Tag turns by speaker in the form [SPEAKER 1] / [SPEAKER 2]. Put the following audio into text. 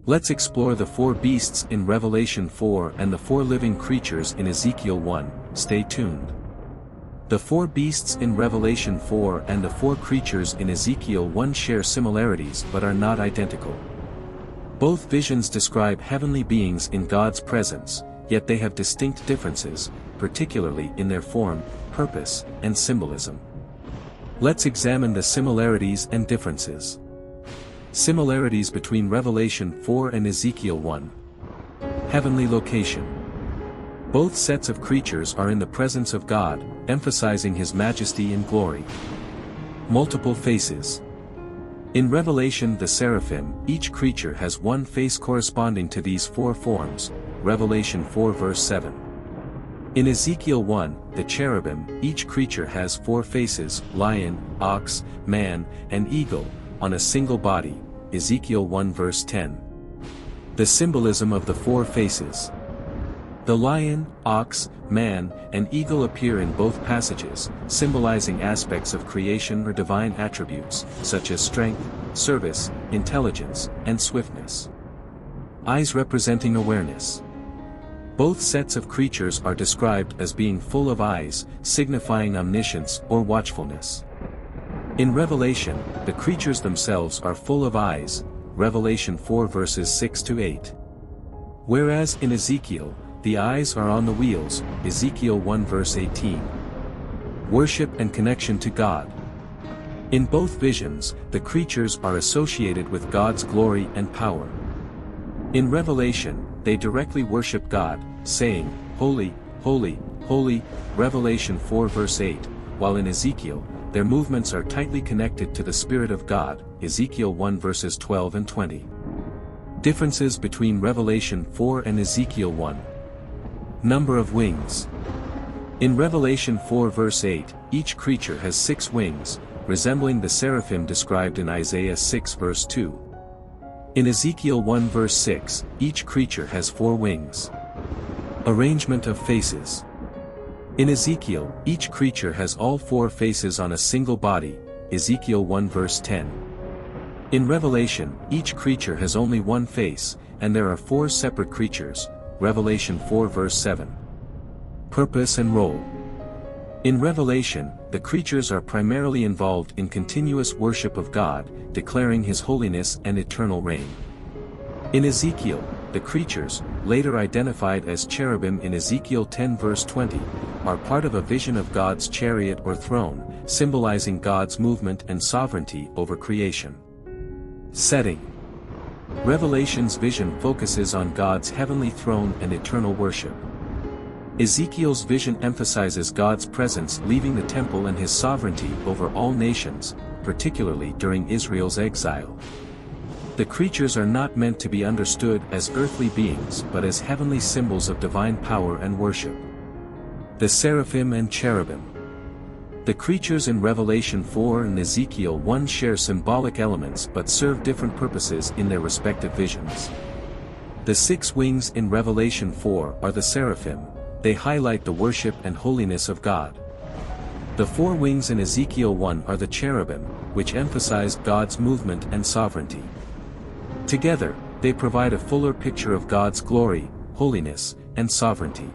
[SPEAKER 1] Let's explore the four beasts in Revelation 4 and the four living creatures in Ezekiel 1, stay tuned. The four beasts in Revelation 4 and the four creatures in Ezekiel 1 share similarities but are not identical. Both visions describe heavenly beings in God's presence, yet they have distinct differences, particularly in their form, purpose, and symbolism. Let's examine the similarities and differences. Similarities between Revelation 4 and Ezekiel 1. Heavenly location. Both sets of creatures are in the presence of God, emphasizing His majesty and glory. Multiple faces. In Revelation the Seraphim, each creature has one face corresponding to these four forms, Revelation 4 verse 7. In Ezekiel 1, the Cherubim, each creature has four faces, lion, ox, man, and eagle, on a single body, Ezekiel 1 verse 10. The symbolism of the four faces. The lion, ox, man, and eagle appear in both passages, symbolizing aspects of creation or divine attributes, such as strength, service, intelligence, and swiftness. Eyes representing awareness. Both sets of creatures are described as being full of eyes, signifying omniscience or watchfulness. In Revelation, the creatures themselves are full of eyes, Revelation 4 verses 6 to 8. Whereas in Ezekiel, the eyes are on the wheels, Ezekiel 1 verse 18. Worship and connection to God. In both visions, the creatures are associated with God's glory and power. In Revelation, they directly worship God, saying, "Holy, holy, holy," Revelation 4 verse 8, while in Ezekiel, their movements are tightly connected to the Spirit of God, Ezekiel 1 verses 12 and 20. Differences between Revelation 4 and Ezekiel 1. Number of wings. In Revelation 4 verse 8, each creature has 6 wings, resembling the seraphim described in Isaiah 6 verse 2. In Ezekiel 1 verse 6, each creature has 4 wings. Arrangement of faces. In Ezekiel, each creature has all 4 faces on a single body, Ezekiel 1 verse 10. In Revelation, each creature has only one face, and there are 4 separate creatures, Revelation 4 verse 7. Purpose and role. In Revelation, the creatures are primarily involved in continuous worship of God, declaring His holiness and eternal reign. In Ezekiel, the creatures, later identified as cherubim in Ezekiel 10 verse 20, are part of a vision of God's chariot or throne, symbolizing God's movement and sovereignty over creation. Setting. Revelation's vision focuses on God's heavenly throne and eternal worship. Ezekiel's vision emphasizes God's presence leaving the temple and His sovereignty over all nations, particularly during Israel's exile. The creatures are not meant to be understood as earthly beings but as heavenly symbols of divine power and worship. The Seraphim and Cherubim. The creatures in Revelation 4 and Ezekiel 1 share symbolic elements but serve different purposes in their respective visions. The 6 wings in Revelation 4 are the Seraphim. They highlight the worship and holiness of God. The 4 wings in Ezekiel 1 are the cherubim, which emphasize God's movement and sovereignty. Together, they provide a fuller picture of God's glory, holiness, and sovereignty.